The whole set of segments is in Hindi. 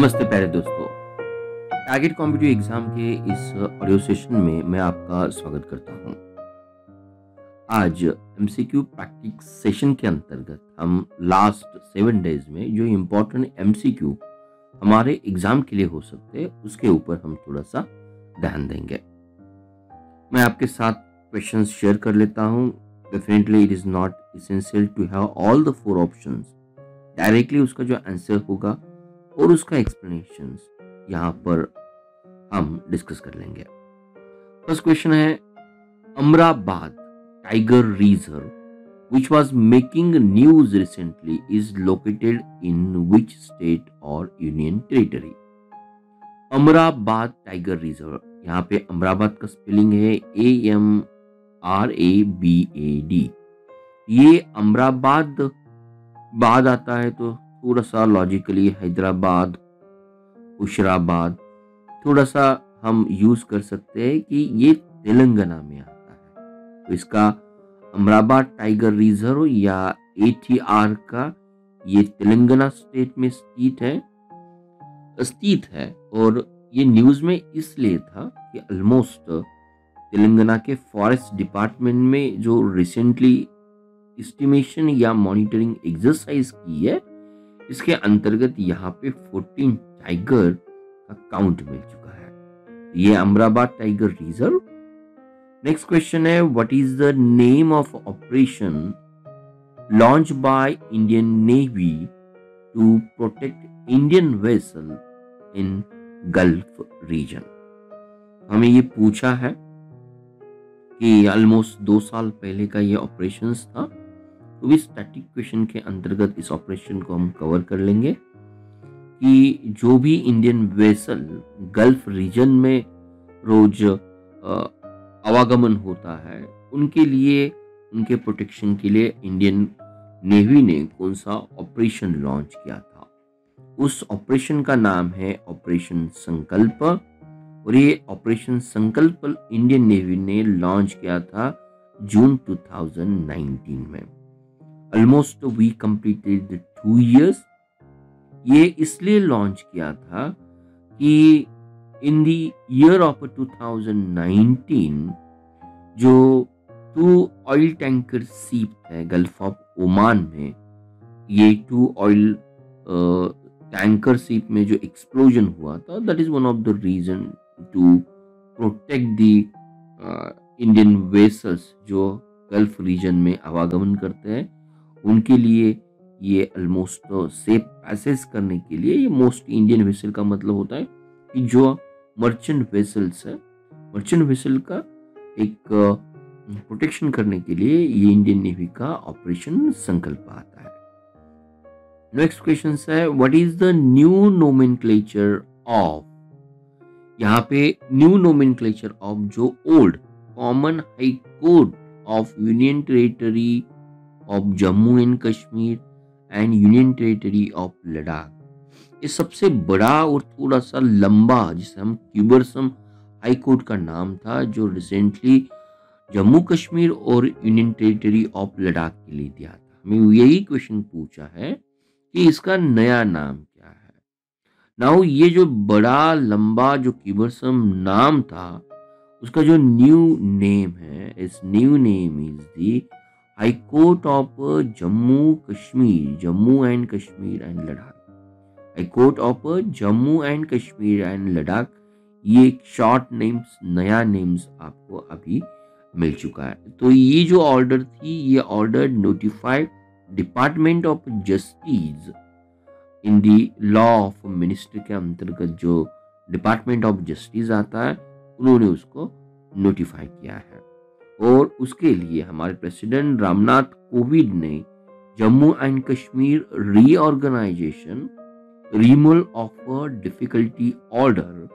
नमस्ते प्यारे दोस्तों। टारगेट कॉम्पिटिटिव एग्जाम के इस ऑडियो सेशन में मैं आपका स्वागत करता हूं। आज एमसीक्यू प्रैक्टिस सेशन के अंतर्गत हम लास्ट 7 डेज में जो इम्पोर्टेंट एमसीक्यू हमारे एग्जाम के लिए हो सकते हैं उसके ऊपर हम थोड़ा सा ध्यान देंगे। मैं आपके साथ क्वेश्चंस शेयर कर लेता हूं। Definitely it is not essential to have all the 4 options. Directly उसका जो आंसर होगा और उसका एक्सप्लेनेशन यहाँ पर हम डिस्कस कर लेंगे। फर्स्ट क्वेश्चन है, Amrabad tiger reserve which was making news recently is located in which state और union territory. Amrabad tiger reserve, यहाँ पे अमराबाद का स्पेलिंग है AMRABAD। ये अमराबाद बाद आता है तो थोड़ा सा लॉजिकली हैदराबाद, हुशराबाद थोड़ा सा हम यूज कर सकते हैं कि ये तेलंगाना में आता है। तो इसका अमराबाद टाइगर रिजर्व या ATR का ये तेलंगाना स्टेट में स्थित है और ये न्यूज में इसलिए था कि ऑलमोस्ट तेलंगाना के फॉरेस्ट डिपार्टमेंट में जो रिसेंटली एस्टिमेशन या मॉनिटरिंग एक्सरसाइज की है इसके अंतर्गत यहाँ पे 14 टाइगर का काउंट मिल चुका है। ये Amrabad tiger reserve. Next question है, what is the name of operation launch by Indian navy to protect Indian vessel in gulf region. हमें ये पूछा है कि ऑलमोस्ट 2 साल पहले का ये ऑपरेशन था। तो इस स्टैटिक क्वेश्चन के अंतर्गत इस ऑपरेशन को हम कवर कर लेंगे कि जो भी इंडियन वेसल गल्फ रीजन में रोज आवागमन होता है उनके लिए, उनके प्रोटेक्शन के लिए इंडियन नेवी ने कौन सा ऑपरेशन लॉन्च किया था। उस ऑपरेशन का नाम है ऑपरेशन संकल्प और ये ऑपरेशन संकल्प इंडियन नेवी ने लॉन्च किया था जून 2019 में। Almost we completed 2 years। ये इसलिए लॉन्च किया था कि इन द ईयर ऑफ 2019 जो 2 ऑयल टैंकर शिप है गल्फ ऑफ ओमान में, ये 2 ऑयल टैंकर शिप में जो एक्सप्लोजन हुआ था, that is one of the reason to protect the Indian vessels जो गल्फ रीजन में आवागमन करते हैं उनके लिए। ये ऑलमोस्ट सेफ पैसेज करने के लिए, ये मोस्ट इंडियन वेसल का मतलब होता है कि जो मर्चेंट वेसल्स है, मर्चेंट वेसल का एक प्रोटेक्शन करने के लिए ये इंडियन नेवी का ऑपरेशन संकल्प आता है। नेक्स्ट क्वेश्चन है, what is the new nomenclature of. यहाँ पे न्यू नोमेनक्लेचर ऑफ जो old common high court of union territory of Jammu and Kashmir and union territory of Ladakh. ये सबसे बड़ा और थोड़ा सा लंबा, जिसे हम क्यूबरसम हाई कोर्ट का नाम था, जो रिसेंटली जम्मू कश्मीर और यूनियन टेरिटरी ऑफ लद्दाख के लिए दिया था। हमें यही क्वेश्चन पूछा है कि इसका नया नाम क्या है। नाउ ये जो बड़ा लंबा जो क्यूबरसम नाम था उसका जो न्यू नेम है, इस new name is the high court of Jammu Kashmir, Jammu and Kashmir and Ladakh. High court of Jammu and Kashmir and Ladakh, ये शॉर्ट नेम्स, नया नेम्स आपको अभी मिल चुका है। तो ये जो ऑर्डर थी, ये order notified department of justice in the law of minister के अंतर्गत जो डिपार्टमेंट ऑफ जस्टिस आता है उन्होंने उसको नोटिफाई किया है। और उसके लिए हमारे प्रेसिडेंट रामनाथ कोविंद ने Jammu and Kashmir reorganisation removal of difficulty order,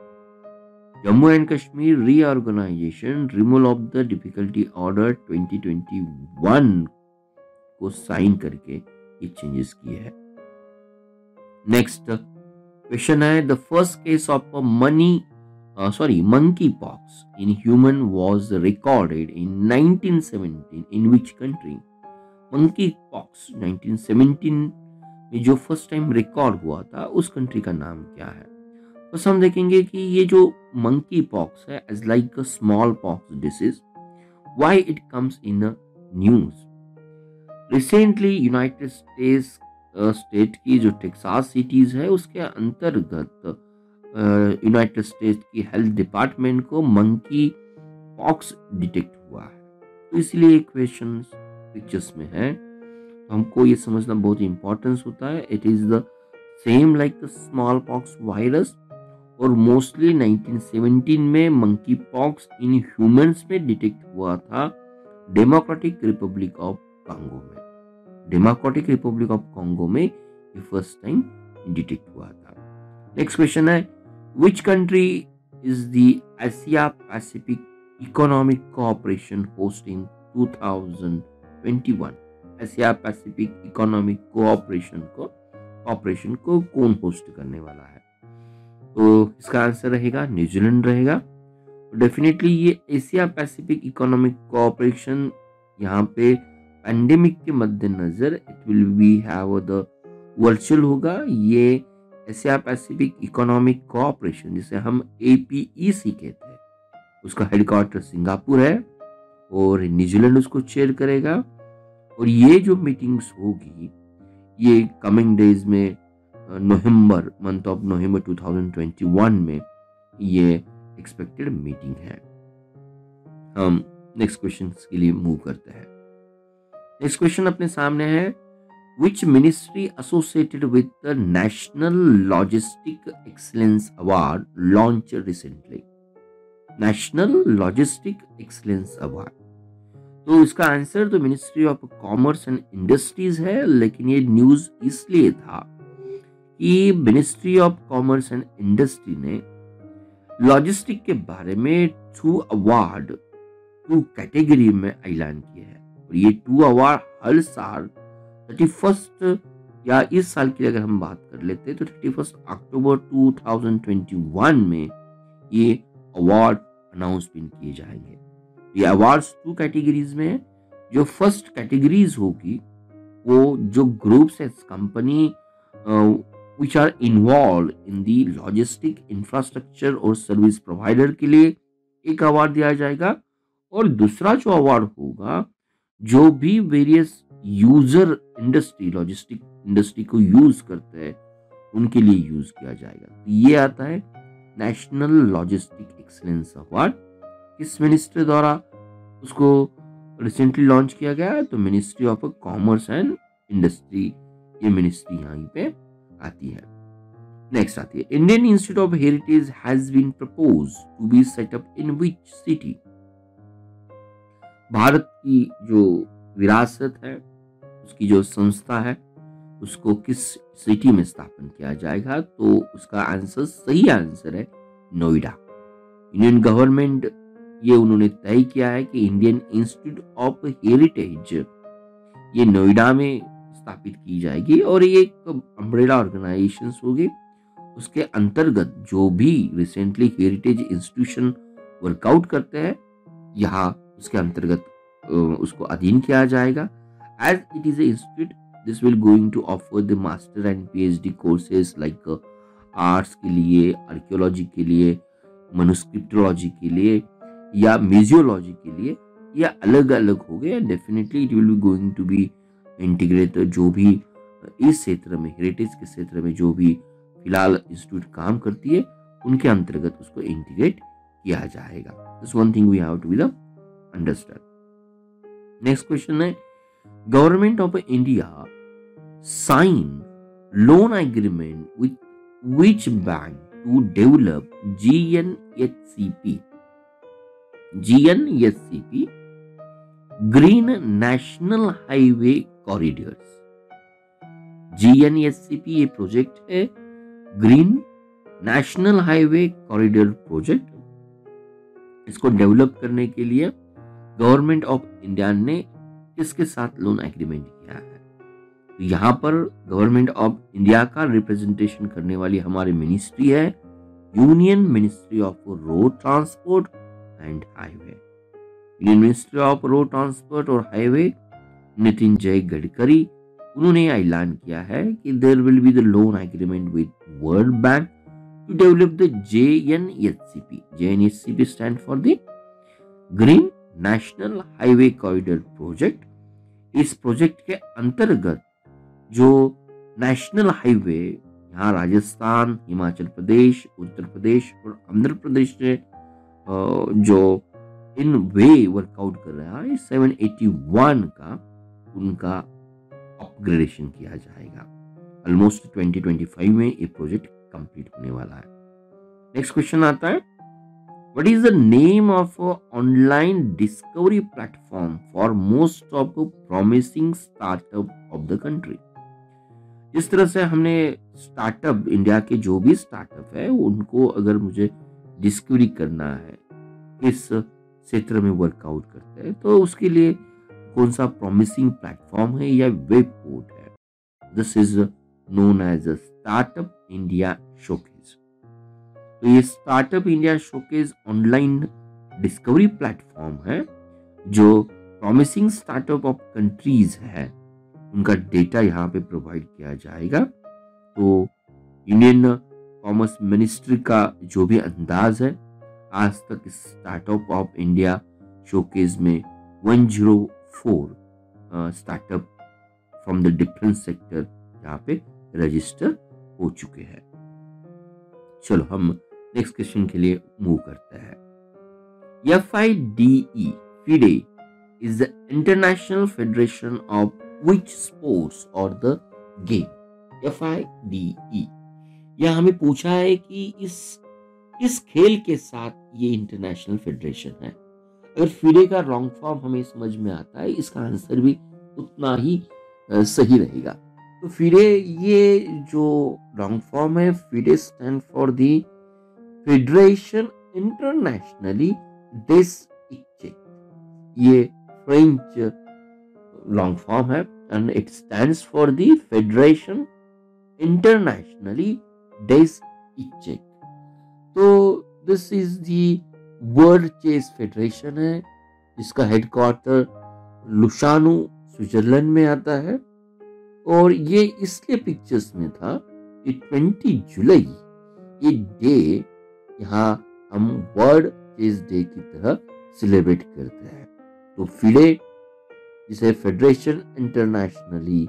Jammu and Kashmir reorganisation removal of the difficulty order 2021 को साइन करके ये चेंजेस किए हैं। नेक्स्ट क्वेश्चन है, the first case of monkeypox in human was recorded in 1917 in which country? monkeypox 1917 में जो फर्स्ट टाइम रिकॉर्ड हुआ था उस कंट्री का नाम क्या है? तो हम देखेंगे कि ये जो मंकी पॉक्स है as like a small pox disease, why it comes in news. Recently United State की जो टेक्सास सिटीज है उसके अंतर्गत यूनाइटेड स्टेट की हेल्थ डिपार्टमेंट को मंकी पॉक्स डिटेक्ट हुआ है। तो इसलिए क्वेश्चन पिक्चर्स में है, तो हमको ये समझना बहुत इंपॉर्टेंस होता है। It is the same like the small pox virus, और मोस्टली 1917 में मंकी पॉक्स इन ह्यूमंस में डिटेक्ट हुआ था डेमोक्रेटिक रिपब्लिक ऑफ कॉन्गो में। डेमोक्रेटिक रिपब्लिक ऑफ कॉन्गो में ये फर्स्ट टाइम डिटेक्ट हुआ था। नेक्स्ट क्वेश्चन है, which country is the Asia Pacific economic cooperation hosting 2021? Asia Pacific economic cooperation को कौन होस्ट करने वाला है? तो इसका आंसर रहेगा न्यूजीलैंड रहेगा। डेफिनेटली ये एशिया पैसिफिक इकोनॉमिक कोऑपरेशन यहाँ पे पैंडेमिक के मद्देनजर it will B have the virtual होगा। ये एशिया पैसिफिक इकोनॉमिक कोऑपरेशन जिसे हम APEC कहते हैं, उसका हेडक्वार्टर सिंगापुर है और न्यूजीलैंड उसको चेयर करेगा। और ये जो मीटिंग्स होगी ये कमिंग डेज में नवंबर, मंथ ऑफ नवंबर 2021 में ये एक्सपेक्टेड मीटिंग है। हम नेक्स्ट क्वेश्चन के लिए मूव करते हैं। नेक्स्ट क्वेश्चन अपने सामने है, which ministry associated with the national logistic excellence award launch recently? National logistic excellence award, तो इसका आंसर तो ministry of commerce and industries है, लेकिन ये न्यूज इसलिए था कि ministry of commerce and industry ने लॉजिस्टिक के बारे में 2 अवार्ड 2 कैटेगरी में ऐलान किया है। और ये 2 अवार्ड हर साल 31 या इस साल की अगर हम बात कर लेते हैं तो 31 अक्टूबर 2021 में ये अवार्ड अनाउंसमेंट किए जाएंगे। ये अवार्ड्स 2 कैटेगरीज में है। जो फर्स्ट कैटेगरीज होगी वो जो ग्रुप्स है company which are involved in the logistic infrastructure और सर्विस प्रोवाइडर के लिए एक अवार्ड दिया जाएगा। और दूसरा जो अवार्ड होगा जो भी various user industry logistic industry को यूज करते हैं उनके लिए यूज किया जाएगा। तो ये आता है नेशनल लॉजिस्टिक एक्सीलेंस अवार्ड। किस मिनिस्ट्री द्वारा उसको रिसेंटली लॉन्च किया गया है? तो ministry of commerce and industry, ये मिनिस्ट्री यहाँ पे आती है। नेक्स्ट आती है, Indian institute of heritage has been propose to be set up in which city? Bharat की जो विरासत है उसकी जो संस्था है उसको किस सिटी में स्थापन किया जाएगा? तो उसका आंसर, सही आंसर है नोएडा। इंडियन गवर्नमेंट ये उन्होंने तय किया है कि इंडियन इंस्टीट्यूट ऑफ हेरिटेज ये नोएडा में स्थापित की जाएगी और ये एक अम्ब्रेला ऑर्गेनाइजेशन होगी। उसके अंतर्गत जो भी रिसेंटली हेरिटेज इंस्टीट्यूशन वर्कआउट करते हैं यहाँ उसके अंतर्गत उसको अधीन किया जाएगा। As it is a institute, this will going to offer the master and PhD courses like arts के लिए, आर्कियोलॉजी के लिए, मनुस्क्रिप्टोलॉजी के लिए या म्यूजियोलॉजी के लिए, या अलग अलग हो गए। Definitely it will be going to be integrate. जो भी इस क्षेत्र में हेरिटेज के क्षेत्र में जो भी फिलहाल इंस्टीट्यूट काम करती है उनके अंतर्गत उसको इंटीग्रेट किया जाएगा। This one thing we have to be the understand. Next question है, government of India sign loan agreement with which bank to develop GNHCP Green National Highway Corridors। GNHCP ये प्रोजेक्ट है green national highway corridor project. इसको डेवलप करने के लिए गवर्नमेंट ऑफ इंडिया ने किसके साथ लोन एग्रीमेंट किया है? तो यहाँ पर गवर्नमेंट ऑफ इंडिया का रिप्रेजेंटेशन करने वाली हमारी मिनिस्ट्री है union ministry of road transport and highway. Union ministry of road transport और हाईवे नितिन जय गडकरी उन्होंने ऐलान किया है कि there will be the loan agreement with World Bank to develop the JNHCP. JNHCP stand for the green national highway corridor project. इस प्रोजेक्ट के अंतर्गत जो नेशनल हाईवे यहाँ राजस्थान, हिमाचल प्रदेश, उत्तर प्रदेश और आंध्र प्रदेश से जो इन वे वर्कआउट कर रहा है 781 का उनका अपग्रेडेशन किया जाएगा. ऑलमोस्ट 2025 में ये प्रोजेक्ट कंप्लीट होने वाला है. नेक्स्ट क्वेश्चन आता है, what is the name of online discovery platform for most of promising startup of the country. जिस तरह से हमने स्टार्टअप, इंडिया के जो भी स्टार्टअप है उनको अगर मुझे डिस्कवरी करना है किस क्षेत्र में वर्कआउट करते हैं तो उसके लिए कौन सा प्रॉमिसिंग प्लेटफॉर्म है या वेब पोर्ट है. This is known as a startup India showcase. तो ये startup India showcase online discovery platform है जो प्रॉमिसिंग स्टार्टअप ऑफ कंट्रीज है उनका डेटा यहाँ पे प्रोवाइड किया जाएगा. तो इंडियन कॉमर्स मिनिस्ट्री का जो भी अंदाज है, आज तक स्टार्टअप ऑफ इंडिया शोकेस में 104 startup from the different sector यहाँ पे रजिस्टर हो चुके हैं. चलो हम नेक्स्ट क्वेश्चन के लिए मूव करते हैं. FIDE FIDE is the International Federation of which sports or the game. FIDE यह हमें पूछा है कि इस खेल के साथ ये इंटरनेशनल फेडरेशन है. अगर फिडे का लॉन्ग फॉर्म हमें समझ में आता है, इसका आंसर भी उतना ही सही रहेगा. तो फिडे ये जो लॉन्ग फॉर्म है, FIDE stand for the federation इंटरनेशनली डेस इक्चेक. ये फ्रेंच लॉन्ग फॉर्म है and it stands for the federation इंटरनेशनली डेस इक्चेक. तो this is the world chess federation है जिसका हेडक्वार्टर लुसानू स्विट्जरलैंड में आता है. और ये इसलिए पिक्चर्स में था कि 20 जुलाई ये डे यहाँ हम वर्ल्ड चेस डे की तरह सेलिब्रेट करते हैं. तो फिडे जिसे फेडरेशन इंटरनेशनली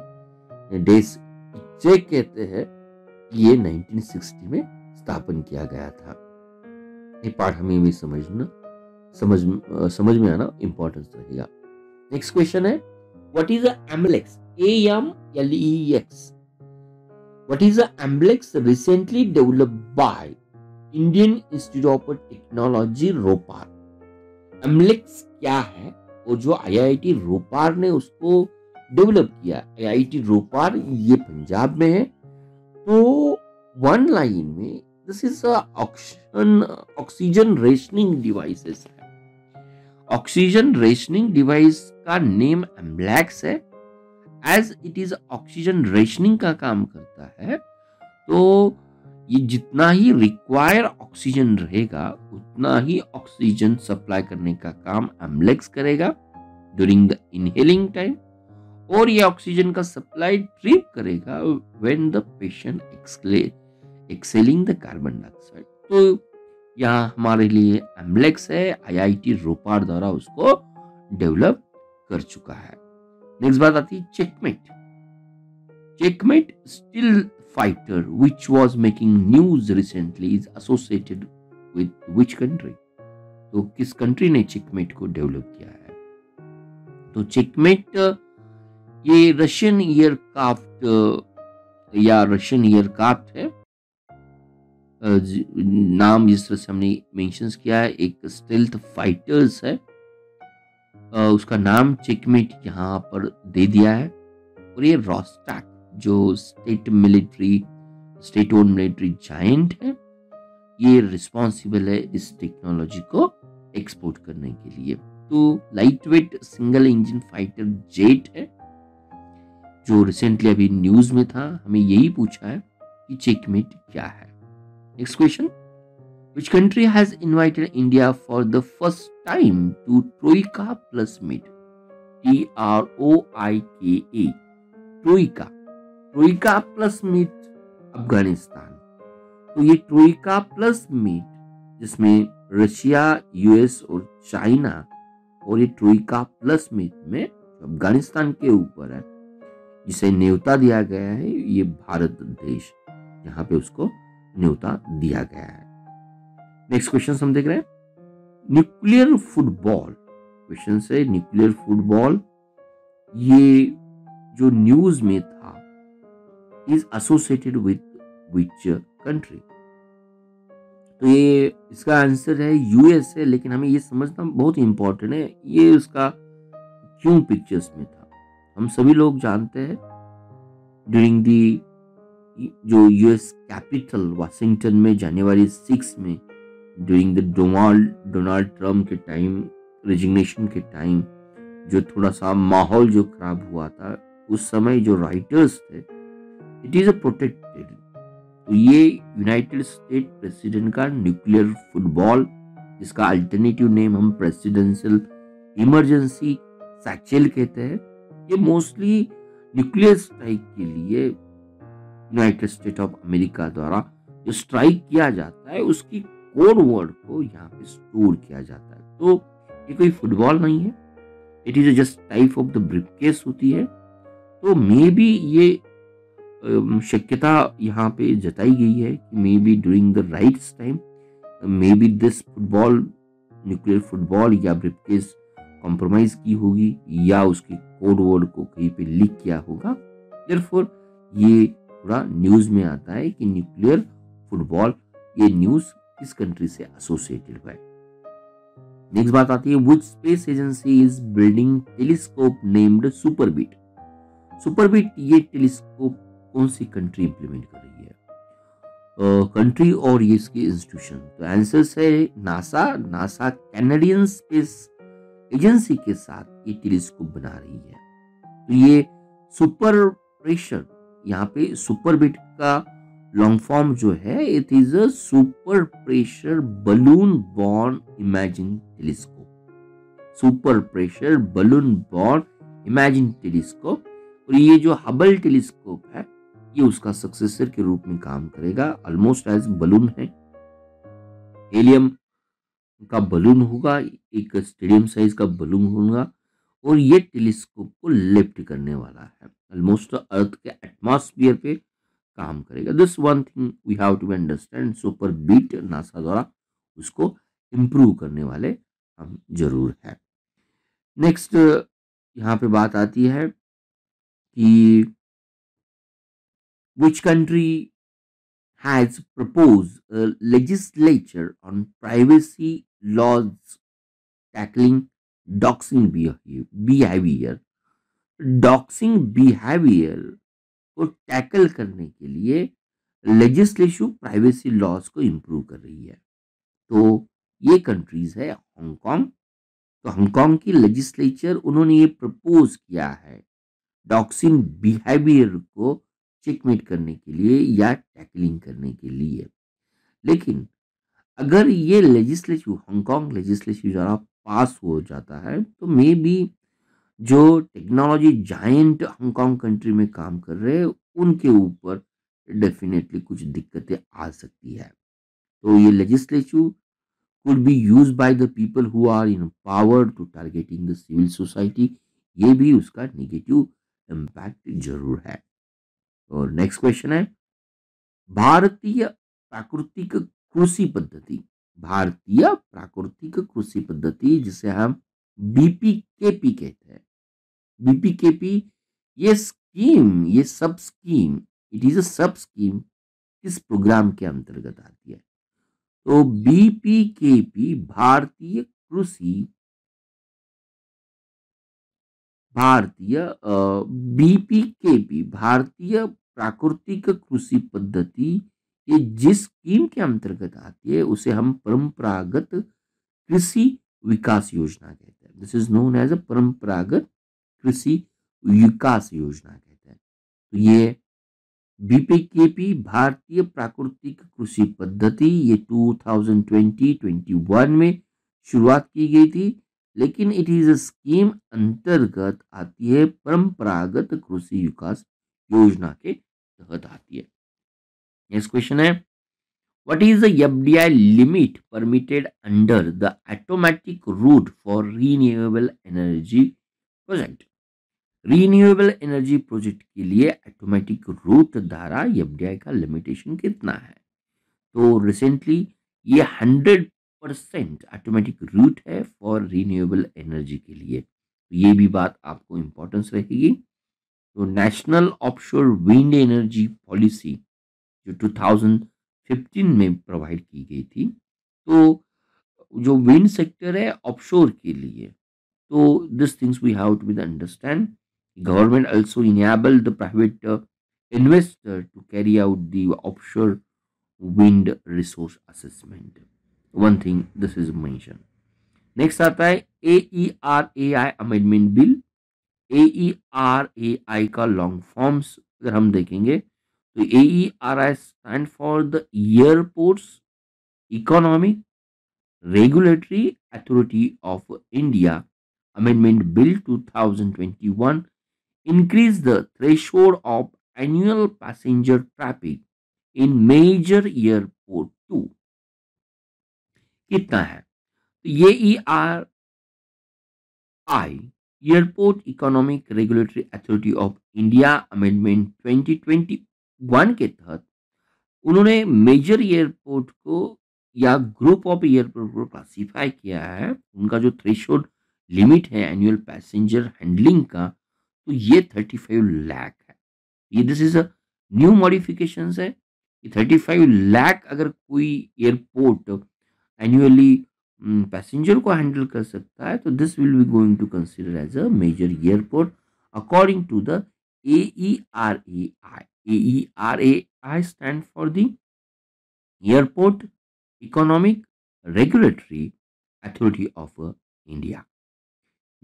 डेस इक्चेक कहते हैं, ये 1960 में स्थापन किया गया था. ये पार्ट हमें भी समझ में आना इंपॉर्टेंस रहेगा. नेक्स्ट क्वेश्चन है, what is AMLEX? AMLEX. What is the AMLEX recently developed by Indian Institute of Technology रोपार. AMLEX क्या है और जो IIT रोपार ने उसको डेवलप किया. IIT रोपार ये पंजाब में है. तो वन लाइन में this is oxygen rationing devices है. ऑक्सीजन रेशनिंग डिवाइस का नेम AMLEX है. As it is oxygen rationing का काम करता है, तो ये जितना ही रिक्वायर ऑक्सीजन रहेगा उतना ही ऑक्सीजन सप्लाई करने का काम AMLEX करेगा ड्यूरिंग द इनहेलिंग टाइम. और ये ऑक्सीजन का सप्लाई ट्रिप करेगा when the patient excelling the carbon dioxide. तो यहाँ हमारे लिए AMLEX है, IIT रोपार द्वारा उसको डेवलप कर चुका है. नेक्स्ट बात आती है checkmate. Checkmate still fighter which was making news recently is associated with which country? तो किस कंट्री ने चेकमेट को डेवलप किया है? तो चेकमेट ये रशियन एयरक्राफ्ट या रशियन एयरक्राफ्ट है. नाम जिस तरह से हमने मेंशंस किया है, एक स्टेल्थ फाइटर्स है, उसका नाम चेकमेट यहाँ पर दे दिया है. और ये रोस्टैक जो स्टेट ओन मिलिट्री जायंट है, ये रिस्पॉन्सिबल है इस टेक्नोलॉजी को एक्सपोर्ट करने के लिए. तो light weight single engine fighter jet है जो रिसेंटली अभी न्यूज में था. हमें यही पूछा है कि चेकमेट क्या है. Next question, which country has invited India for the first time to Troika Plus Meet? TROIKA. Troika, troika plus meet Afghanistan. तो ये ट्रोइका प्लस मीट जिसमें रशिया, यूएस और चाइना, और ये ट्रोइका प्लस मीट में अफगानिस्तान के ऊपर है, जिसे न्योता दिया गया है, ये भारत देश यहाँ पे उसको न्योता दिया गया है। नेक्स्ट क्वेश्चन हम देख रहे हैं, न्यूक्लियर फुटबॉल। क्वेश्चन है न्यूक्लियर फुटबॉल, ये जो न्यूज में था, is associated with which country. तो ये इसका आंसर है यूएस है, लेकिन हमें ये समझना बहुत इंपॉर्टेंट है ये उसका क्यों पिक्चर्स में था। हम सभी लोग जानते हैं ड्यूरिंग दी जो यूएस कैपिटल वाशिंगटन में जनवरी 6 में ड्यूरिंग द डोनाल्ड ट्रम्प के टाइम, रेजिग्नेशन के टाइम, जो थोड़ा सा माहौल जो खराब हुआ था, उस समय जो राइटर्स थे, इट इज अ प्रोटेक्टेड। तो ये यूनाइटेड स्टेट प्रेसिडेंट का न्यूक्लियर फुटबॉल, इसका अल्टरनेटिव नेम हम प्रेसिडेंशियल इमरजेंसी सैचेल कहते हैं, ये मोस्टली न्यूक्लियर स्ट्राइक के लिए यूनाइटेड स्टेट ऑफ अमेरिका द्वारा जो स्ट्राइक किया जाता है उसकी कोड वर्ड को यहाँ पे स्टोर किया जाता है। तो ये कोई फुटबॉल नहीं है, it is just type of the briefcase होती है। तो मे बी ये शक्यता यहाँ पे जताई गई है कि may be during the rights time may be this football, nuclear football या ब्रीफकेस कॉम्प्रोमाइज की होगी या उसके कोड वर्ड को कहीं पे लीक किया होगा। देयरफॉर ये पूरा न्यूज में आता है कि न्यूक्लियर फुटबॉल, ये न्यूज किस कंट्री से एसोसिएटेड है। नेक्स्ट बात आती है, which space agency is building telescope named SuperBIT. SuperBIT ये टेलीस्कोप कौन सी कंट्री इंप्लीमेंट कर रही है, कंट्री और ये इसकी इंस्टीट्यूशन। तो आंसर है NASA. NASA Canadian space agency के साथ ये टेलीस्कोप बना रही है। तो ये सुपर प्रेशर, यहाँ पे सुपरबिट का लॉन्ग फॉर्म जो है, it is a super pressure balloon born imaging telescope. Super pressure balloon born imaging telescope. और ये जो हबल टेलीस्कोप है, ये उसका सक्सेसर के रूप में काम करेगा, ऑलमोस्ट एज बलून है, हेलियम का बलून होगा, एक स्टेडियम साइज का बलून होगा, और ये टेलीस्कोप को लिफ्ट करने वाला है, ऑलमोस्ट अर्थ के एटमॉस्फेयर पे काम करेगा। This one thing we have to understand, super beat NASA द्वारा उसको इंप्रूव करने वाले हम जरूर है। नेक्स्ट यहाँ पे बात आती है कि which country has proposed a legislature on privacy laws tackling doxing behavior। Doxing behaviour को टैकल करने के लिए लेजिस्लेटिव प्राइवेसी लॉज को इंप्रूव कर रही है। तो ये कंट्रीज है हांगकांग। तो हांगकांग की लेजिस्लेचर, उन्होंने ये प्रपोज किया है डॉक्सिंग बिहेवियर को चेकमेट करने के लिए या टैकलिंग करने के लिए। लेकिन अगर ये लेजिस्लेटिव, हांगकांग लेजिस्लेटिव द्वारा पास हो जाता है, तो मे बी जो टेक्नोलॉजी जायंट हांगकांग कंट्री में काम कर रहे हैं, उनके ऊपर डेफिनेटली कुछ दिक्कतें आ सकती है। तो ये legislative could be use by the people who are in power to targeting the civil society, ये भी उसका नेगेटिव इम्पैक्ट जरूर है। और नेक्स्ट क्वेश्चन है, भारतीय प्राकृतिक कृषि पद्धति। भारतीय प्राकृतिक कृषि पद्धति जिसे हम बीपीकेपी कहते हैं। बीपीकेपी ये स्कीम, ये सब स्कीम, इट इज अ सब स्कीम, किस प्रोग्राम के अंतर्गत आती है। तो बीपीकेपी भारतीय कृषि, बीपीकेपी भारतीय प्राकृतिक कृषि पद्धति, ये जिस स्कीम के अंतर्गत आती है उसे हम परंपरागत कृषि विकास योजना कहते हैं। This is known as a Paramparagat Krishi विकास योजना कहते हैं। तो ये बीपीकेपी भारतीय प्राकृतिक कृषि पद्धति, ये 2020-21 में शुरुआत की गई थी, लेकिन इट इज स्कीम अंतर्गत आती है, परंपरागत कृषि विकास योजना के तहत आती है। नेक्स्ट क्वेश्चन है, what is the FDI limit permitted under the automatic route for renewable energy project? Renewable energy project के लिए ऑटोमेटिक रूट द्वारा एफडीआई का लिमिटेशन कितना है? तो रिसेंटली ये 100% ऑटोमेटिक रूट है फॉर रीन्यूएबल एनर्जी के लिए, तो ये भी बात आपको इंपॉर्टेंस रहेगी। तो national offshore wind energy policy जो 2015 में प्रोवाइड की गई थी, तो जो विंड सेक्टर है ऑफशोर के लिए, तो this things we have to be understand. Government also enabled the private investor to carry out the offshore wind resource assessment. One thing this is mentioned. Next आता है AERAI अमेंडमेंट बिल। AERAI का लॉन्ग फॉर्म्स अगर हम देखेंगे तो AERAI stand for the airports economic regulatory authority of India amendment bill 2021 increase the threshold of annual passenger traffic in major airport to कितना है? तो ये ERI airport economic regulatory authority of India amendment 2021 के तहत उन्होंने मेजर एयरपोर्ट को या ग्रुप ऑफ एयरपोर्ट को क्लासिफाई किया है। उनका जो थ्रेशोल्ड लिमिट है एनुअल पैसेंजर हैंडलिंग का, तो ये 35 लाख है। ये this is a new modifications है कि 35 लाख अगर कोई एयरपोर्ट एनुअली पैसेंजर को हैंडल कर सकता है, तो this will be going to consider as a major airport according to the AERAI. AERAI stand for the Airport Economic Regulatory Authority of India.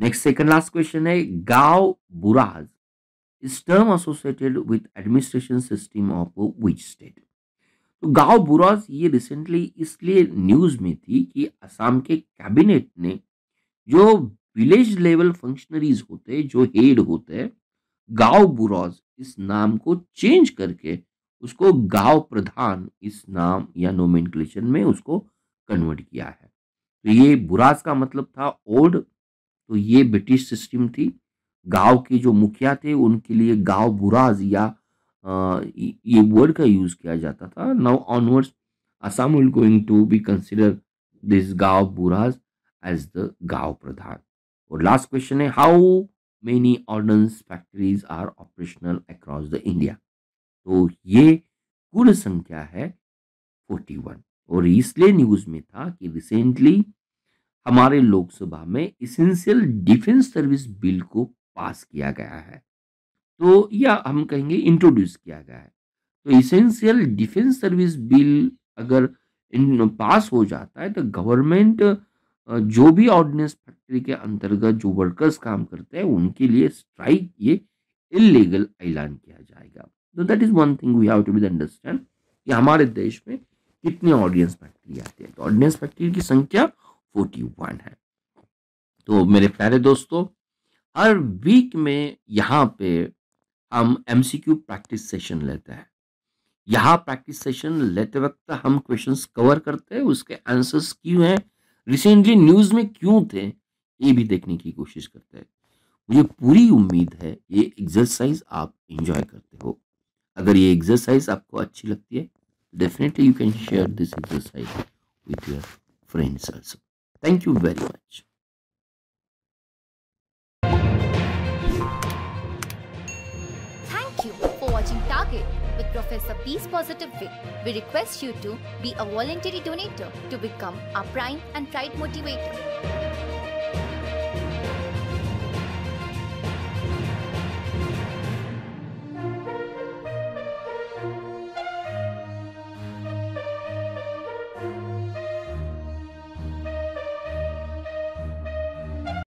Next, second last question है, गांव बुराज इस term associated with administration system of which state? तो गांव बुराज ये रिसेंटली इसलिए न्यूज में थी कि असम के कैबिनेट ने जो विलेज लेवल फंक्शनरीज होते हैं, जो हेड होते हैं, गांव बुराज इस नाम को चेंज करके उसको गांव प्रधान इस नाम या नोमेनक्लेचर में उसको कन्वर्ट किया है। तो ये बुराज का मतलब था ओल्ड, तो ये ब्रिटिश सिस्टम थी। गांव के जो मुखिया थे उनके लिए गांव बुराज या ये वर्ड का यूज किया जाता था। Now onwards Assam will going to be consider this गांव बुराज एज द गांव प्रधान। और लास्ट क्वेश्चन है, how many ordinance factories are operational across the India? तो ये कुल संख्या है 41। और इसलिए न्यूज में था कि रिसेंटली हमारे लोकसभा में इसेंशियल डिफेंस सर्विस बिल को पास किया गया है, तो या हम कहेंगे इंट्रोड्यूस किया गया है। तो इसेंशियल डिफेंस सर्विस बिल अगर इन पास हो जाता है तो गवर्नमेंट जो भी ऑर्डिनेंस फैक्ट्री के अंतर्गत जो वर्कर्स काम करते हैं उनके लिए स्ट्राइक ये इलीगल ऐलान किया जाएगा। तो that is one thing we have to be understand कि हमारे देश में कितने ऑर्डिनेंस फैक्ट्री आती है। तो ऑर्डिनेंस फैक्ट्री की संख्या 41 है। तो मेरे प्यारे दोस्तों, हर वीक में यहाँ पे हम MCQ प्रैक्टिस सेशन लेते हैं। यहाँ प्रैक्टिस सेशन लेते वक्त हम क्वेश्चंस कवर करते हैं, उसके आंसर्स क्यों हैं, रिसेंटली न्यूज में क्यों थे, ये भी देखने की कोशिश करते हैं। मुझे पूरी उम्मीद है ये एक्सरसाइज आप एंजॉय करते हो। अगर ये एक्सरसाइज आपको अच्छी लगती है, definitely you can share this exercise with your friends also. Thank you very much. Thank you for watching Target with Professor Peace Positive Way. We request you to be a voluntary donator to become our Prime and Pride Motivator.